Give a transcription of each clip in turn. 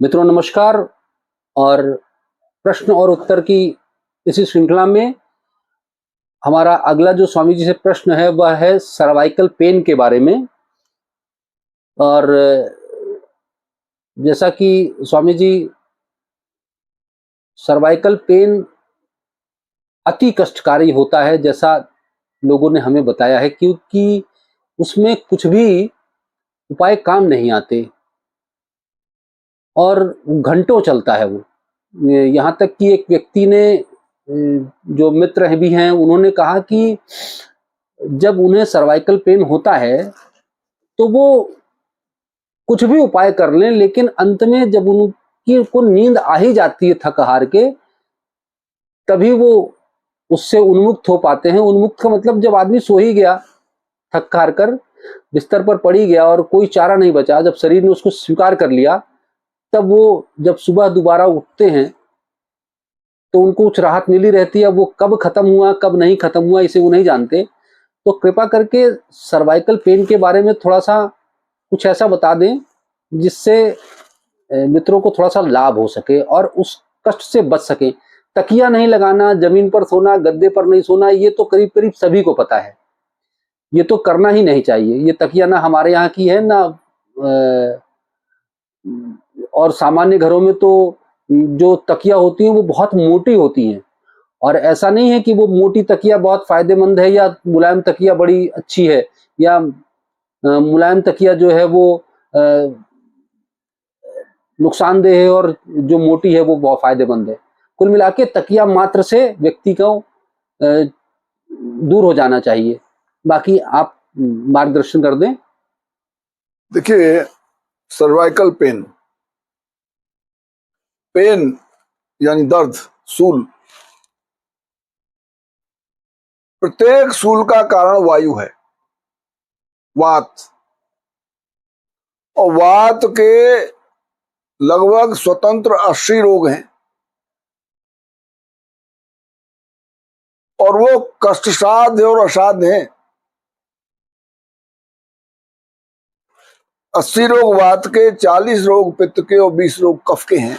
मित्रों नमस्कार। और प्रश्न और उत्तर की इसी श्रृंखला में हमारा अगला जो स्वामी जी से प्रश्न है वह है सर्वाइकल पेन के बारे में। और जैसा कि स्वामी जी, सर्वाइकल पेन अति कष्टकारी होता है जैसा लोगों ने हमें बताया है, क्योंकि उसमें कुछ भी उपाय काम नहीं आते और घंटों चलता है वो। यहाँ तक कि एक व्यक्ति ने, जो मित्र भी हैं, उन्होंने कहा कि जब उन्हें सर्वाइकल पेन होता है तो वो कुछ भी उपाय कर लें, लेकिन अंत में जब उनकी को नींद आ ही जाती है थक हार के, तभी वो उससे उन्मुक्त हो पाते हैं। उन्मुक्त का मतलब जब आदमी सो ही गया, थक हार कर बिस्तर पर पड़ ही गया और कोई चारा नहीं बचा, जब शरीर ने उसको स्वीकार कर लिया, तब वो जब सुबह दोबारा उठते हैं तो उनको कुछ राहत मिली रहती है। वो कब खत्म हुआ कब नहीं खत्म हुआ इसे वो नहीं जानते। तो कृपा करके सर्वाइकल पेन के बारे में थोड़ा सा कुछ ऐसा बता दें जिससे मित्रों को थोड़ा सा लाभ हो सके और उस कष्ट से बच सके। तकिया नहीं लगाना, जमीन पर सोना, गद्दे पर नहीं सोना, ये तो करीब करीब सभी को पता है, ये तो करना ही नहीं चाहिए। ये तकिया ना हमारे यहाँ की है ना, और सामान्य घरों में तो जो तकिया होती है वो बहुत मोटी होती हैं। और ऐसा नहीं है कि वो मोटी तकिया बहुत फायदेमंद है या मुलायम तकिया बड़ी अच्छी है, या मुलायम तकिया जो है वो नुकसानदेह है और जो मोटी है वो बहुत फायदेमंद है। कुल मिला के तकिया मात्र से व्यक्ति को दूर हो जाना चाहिए। बाकी आप मार्गदर्शन कर दें। देखिए, सर्वाइकल पेन, पेन यानी दर्द, सूल। प्रत्येक सूल का कारण वायु है, वात। और वात के लगभग स्वतंत्र 80 रोग हैं और वो कष्टसाध्य और असाध्य हैं। 80 रोग वात के, 40 रोग पित्त के और 20 रोग कफ के हैं।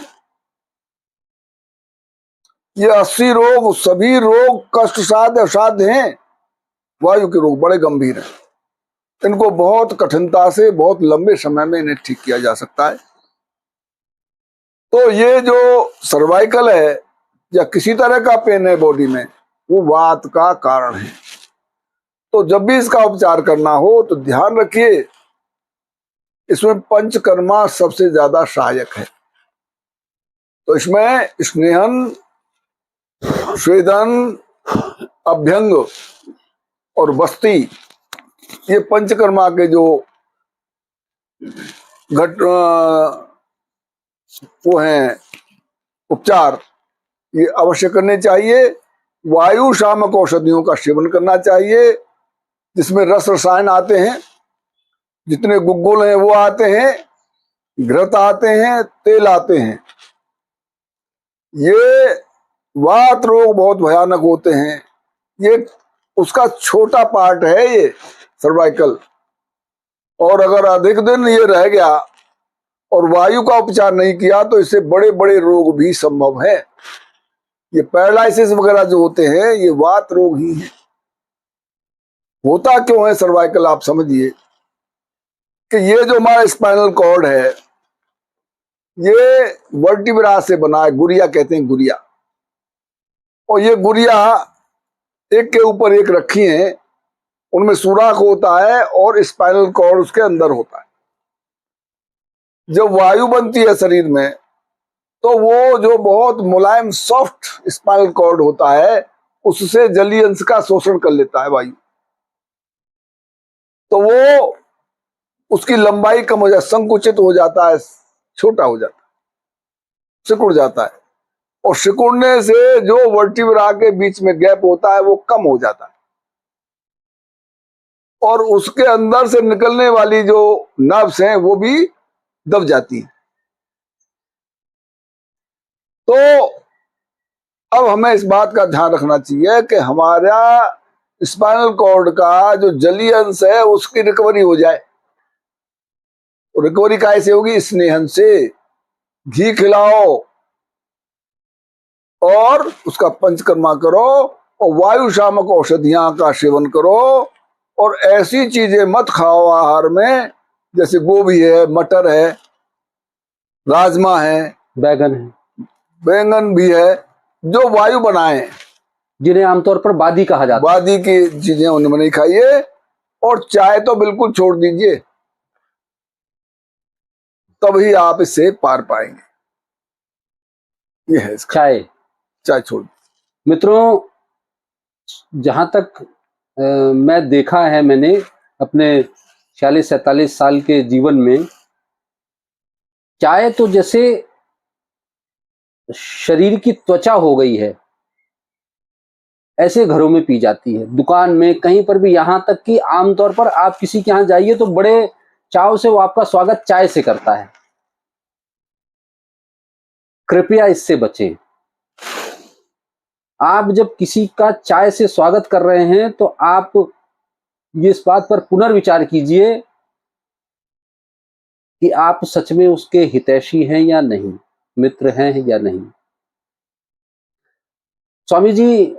ये 80 रोग, सभी रोग कष्टसाध्य असाध्य हैं। वायु के रोग बड़े गंभीर हैं, इनको बहुत कठिनता से बहुत लंबे समय में इन्हें ठीक किया जा सकता है। तो ये जो सर्वाइकल है या किसी तरह का पेन है बॉडी में, वो वात का कारण है। तो जब भी इसका उपचार करना हो तो ध्यान रखिए, इसमें पंचकर्मा सबसे ज्यादा सहायक है। तो इसमें स्नेहन, स्वेदन, अभ्यंग और बस्ती, ये पंचकर्मा के जो वो हैं उपचार, ये अवश्य करने चाहिए। वायु शामक औषधियों का सेवन करना चाहिए, जिसमें रस रसायन आते हैं, जितने गुग्गुल हैं वो आते हैं, घृत आते हैं, तेल आते हैं। ये वात रोग बहुत भयानक होते हैं। ये उसका छोटा पार्ट है ये सर्वाइकल। और अगर अधिक दिन ये रह गया और वायु का उपचार नहीं किया तो इससे बड़े बड़े रोग भी संभव है। ये पैरालिसिस वगैरह जो होते हैं ये वात रोग ही है। होता क्यों है सर्वाइकल, आप समझिए कि ये जो हमारा स्पाइनल कॉर्ड है ये वर्टिब्रा से बना है, गुड़िया कहते हैं, गुड़िया। और ये गुड़िया एक के ऊपर एक रखी हैं, उनमें सुराख होता है और स्पाइनल कॉर्ड उसके अंदर होता है। जब वायु बनती है शरीर में तो वो जो बहुत मुलायम सॉफ्ट स्पाइनल कॉर्ड होता है उससे जलीय अंश का शोषण कर लेता है वायु। तो वो उसकी लंबाई कम हो जाती, संकुचित हो जाता है, छोटा हो जाता है, सिकुड़ जाता है। और सिकुड़ने से जो वर्टिब्रा के बीच में गैप होता है वो कम हो जाता है और उसके अंदर से निकलने वाली जो नर्व्स हैं वो भी दब जाती है। तो अब हमें इस बात का ध्यान रखना चाहिए कि हमारा स्पाइनल कॉर्ड का जो जलीय अंश है उसकी रिकवरी हो जाए। रिकवरी कैसे होगी? स्नेहन से। घी खिलाओ और उसका पंचकर्मा करो, और वायु शामक औषधियां का सेवन करो। और ऐसी चीजें मत खाओ आहार में, जैसे गोभी है, मटर है, राजमा है, बैगन है, बैंगन भी है, जो वायु बनाए, जिन्हें आमतौर पर बादी कहा जाता है। बादी की चीजें उनमें नहीं खाइए। और चाय तो बिल्कुल छोड़ दीजिए, तभी आप इससे पार पाएंगे। ये है इसका, चाय। चाय छोड़ दीजिए। मित्रों, जहां तक मैं देखा है, मैंने अपने 46-47 साल के जीवन में, चाय तो जैसे शरीर की त्वचा हो गई है, ऐसे घरों में पी जाती है, दुकान में, कहीं पर भी। यहां तक कि आमतौर पर आप किसी के यहां जाइए तो बड़े चाव से वो आपका स्वागत चाय से करता है। कृपया इससे बचें। आप जब किसी का चाय से स्वागत कर रहे हैं तो आप ये इस बात पर पुनर्विचार कीजिए कि आप सच में उसके हितैषी हैं या नहीं, मित्र हैं या नहीं। स्वामी जी,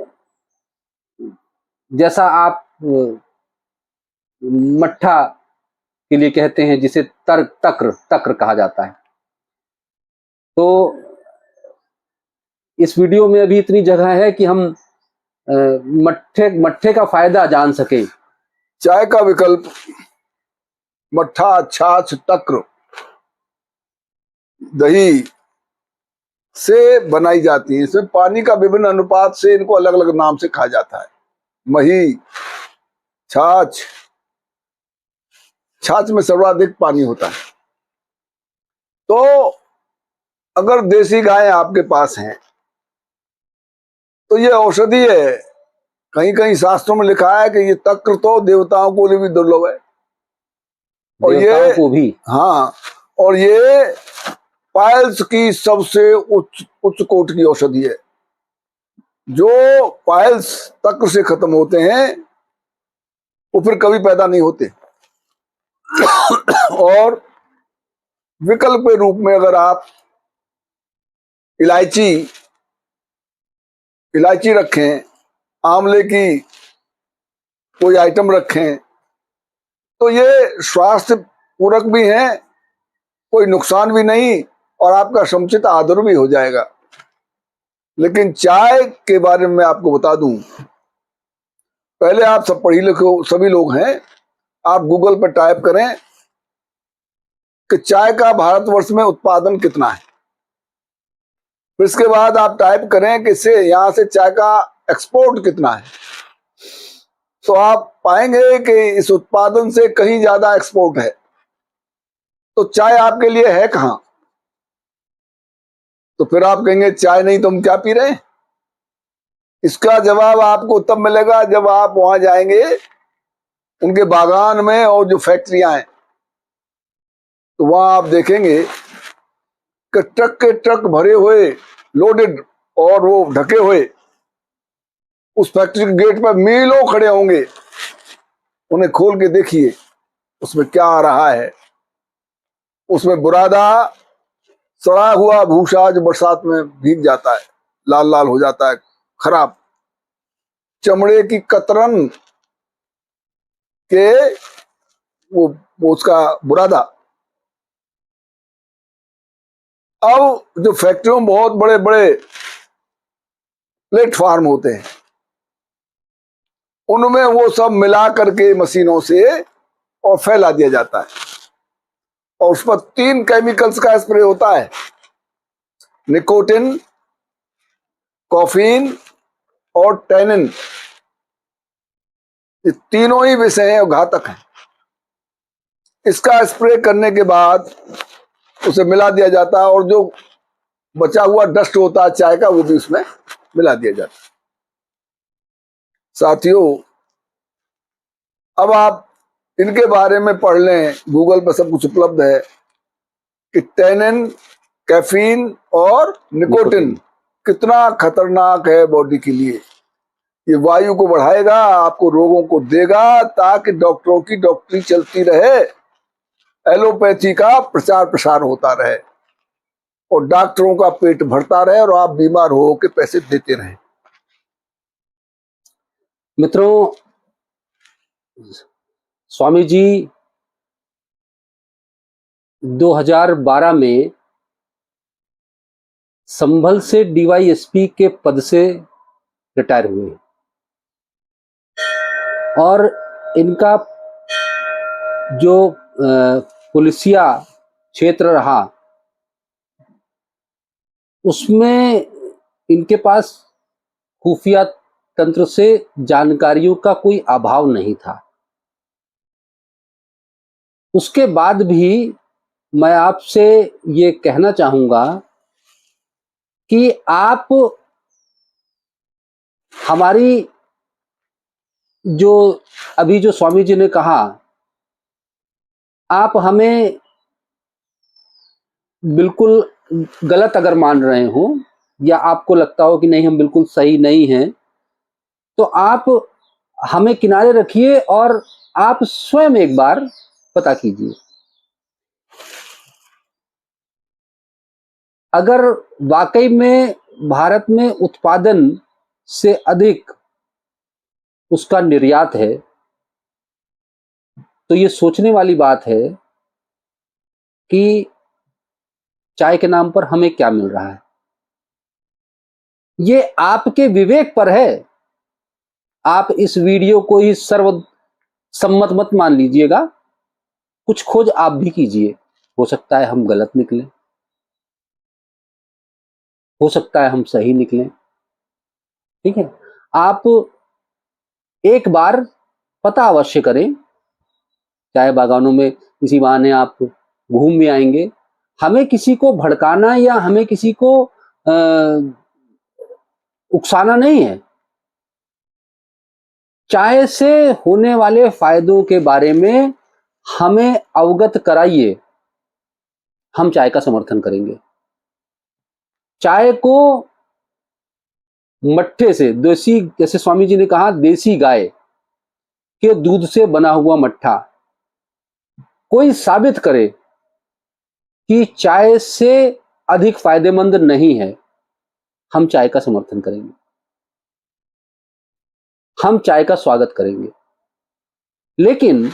जैसा आप मट्ठा के लिए कहते हैं, जिसे तक्र कहा जाता है, तो इस वीडियो में अभी इतनी जगह है कि हम मट्ठे का फायदा जान सके। चाय का विकल्प मट्ठा, छाछ, तक्र, दही से बनाई जाती है। इसमें पानी का विभिन्न अनुपात से इनको अलग अलग नाम से कहा जाता है। मही, छाछ, छाछ में सर्वाधिक पानी होता है। तो अगर देसी गाय आपके पास हैं तो ये औषधि है। कहीं कहीं शास्त्रों में लिखा है कि ये तक्र तो देवताओं को भी दुर्लभ है, और देवताओं ये, को भी। हाँ, और ये पाइल्स की सबसे उच्च कोटि की औषधि है। जो पाइल्स तक्र से खत्म होते हैं वो फिर कभी पैदा नहीं होते। और विकल्प के रूप में अगर आप इलायची रखें, आंवले की कोई आइटम रखें, तो ये स्वास्थ्य पूरक भी है, कोई नुकसान भी नहीं, और आपका समुचित आदर भी हो जाएगा। लेकिन चाय के बारे में आपको बता दूं, पहले आप सब पढ़ी लिखे सभी लोग हैं, आप गूगल पर टाइप करें कि चाय का भारतवर्ष में उत्पादन कितना है। फिर इसके बाद आप टाइप करें कि इससे यहां से चाय का एक्सपोर्ट कितना है, तो आप पाएंगे कि इस उत्पादन से कहीं ज्यादा एक्सपोर्ट है। तो चाय आपके लिए है कहां? तो फिर आप कहेंगे चाय नहीं तो हम क्या पी रहे हैं। इसका जवाब आपको तब मिलेगा जब आप वहां जाएंगे उनके बागान में, और जो फैक्ट्रियां हैं, तो वहां आप देखेंगे कि ट्रक के ट्रक भरे हुए, लोडेड और वो ढके हुए, उस फैक्ट्री के गेट पर मीलों खड़े होंगे। उन्हें खोल के देखिए उसमें क्या आ रहा है। उसमें बुरादा, सड़ा हुआ भूसा जो बरसात में भीग जाता है, लाल लाल हो जाता है, खराब। चमड़े की कतरन के वो उसका बुरादा। अब जो फैक्ट्रियों में बहुत बड़े बड़े प्लेटफार्म होते हैं, उनमें वो सब मिला करके मशीनों से और फैला दिया जाता है, और उस पर 3 केमिकल्स का स्प्रे होता है। निकोटिन, कॉफीन और टैनिन। ये तीनों ही विषय हैं और घातक हैं। इसका स्प्रे करने के बाद उसे मिला दिया जाता है, और जो बचा हुआ डस्ट होता है चाय का, वो भी उसमें मिला दिया जाता है। साथियों, अब आप इनके बारे में पढ़ लें, गूगल पर सब कुछ उपलब्ध है कि टैनिन, कैफीन और निकोटिन कितना खतरनाक है बॉडी के लिए। ये वायु को बढ़ाएगा, आपको रोगों को देगा, ताकि डॉक्टरों की डॉक्टरी चलती रहे, एलोपैथी का प्रचार प्रसार होता रहे। और डॉक्टरों का पेट भरता रहे और आप बीमार हो के पैसे देते रहें। मित्रों, स्वामी जी 2012 में संभल से डीवाईएसपी के पद से रिटायर हुए और इनका जो पुलिसिया क्षेत्र रहा उसमें इनके पास खुफिया तंत्र से जानकारियों का कोई अभाव नहीं था। उसके बाद भी मैं आपसे ये कहना चाहूंगा कि आप हमारी जो अभी जो स्वामी जी ने कहा, आप हमें बिल्कुल गलत अगर मान रहे हो या आपको लगता हो कि नहीं हम बिल्कुल सही नहीं हैं, तो आप हमें किनारे रखिए और आप स्वयं एक बार पता कीजिए। अगर वाकई में भारत में उत्पादन से अधिक उसका निर्यात है तो ये सोचने वाली बात है कि चाय के नाम पर हमें क्या मिल रहा है। ये आपके विवेक पर है। आप इस वीडियो को ही सर्वसम्मत मत मान लीजिएगा, कुछ खोज आप भी कीजिए। हो सकता है हम गलत निकलें, हो सकता है हम सही निकलें, ठीक है। आप एक बार पता अवश्य करें। चाय बागानों में किसी बहाने आप घूम भी आएंगे। हमें किसी को भड़काना या हमें किसी को उकसाना नहीं है। चाय से होने वाले फायदों के बारे में हमें अवगत कराइए, हम चाय का समर्थन करेंगे। चाय को मट्ठे से, देसी, जैसे स्वामी जी ने कहा, देसी गाय के दूध से बना हुआ मट्ठा कोई साबित करे कि चाय से अधिक फायदेमंद नहीं है, हम चाय का समर्थन करेंगे, हम चाय का स्वागत करेंगे। लेकिन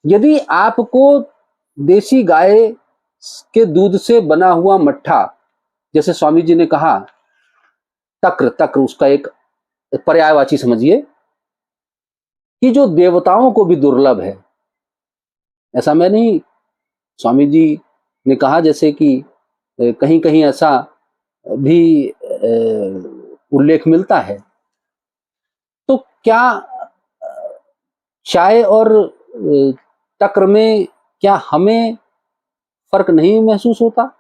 यदि आपको देसी गाय के दूध से बना हुआ मट्ठा, जैसे स्वामी जी ने कहा तक्र उसका एक पर्यायवाची समझिए कि जो देवताओं को भी दुर्लभ है, ऐसा मैं नहीं, स्वामी जी ने कहा जैसे कि कहीं कहीं ऐसा भी उल्लेख मिलता है। तो क्या चाय और तक्र में क्या हमें फर्क नहीं महसूस होता?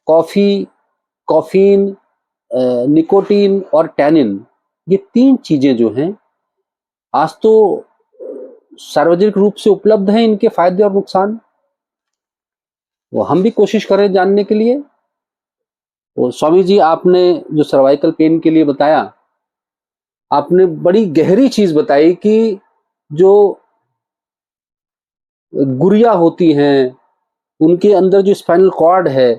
कॉफी, कॉफीन, निकोटीन और टैनिन, ये 3 चीजें जो हैं आज तो सार्वजनिक रूप से उपलब्ध हैं। इनके फायदे और नुकसान वो हम भी कोशिश करें जानने के लिए। तो स्वामी जी, आपने जो सर्वाइकल पेन के लिए बताया, आपने बड़ी गहरी चीज बताई कि जो गुड़िया होती हैं उनके अंदर जो स्पाइनल कॉर्ड है,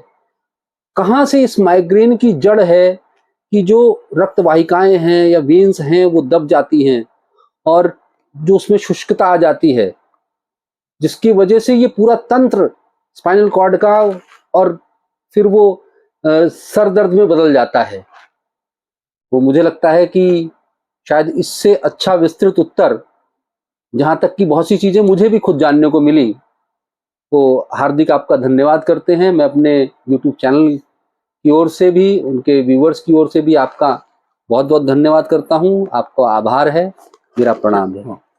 कहाँ से इस माइग्रेन की जड़ है कि जो रक्त वाहिकाएं हैं या वेन्स हैं वो दब जाती हैं और जो उसमें शुष्कता आ जाती है, जिसकी वजह से ये पूरा तंत्र स्पाइनल कॉर्ड का और फिर वो सर दर्द में बदल जाता है। वो मुझे लगता है कि शायद इससे अच्छा विस्तृत उत्तर, जहां तक कि बहुत सी चीजें मुझे भी खुद जानने को मिली, तो हार्दिक आपका धन्यवाद करते हैं। मैं अपने YouTube चैनल की ओर से भी, उनके व्यूअर्स की ओर से भी आपका बहुत बहुत धन्यवाद करता हूं। आपका आभार है, मेरा प्रणाम है।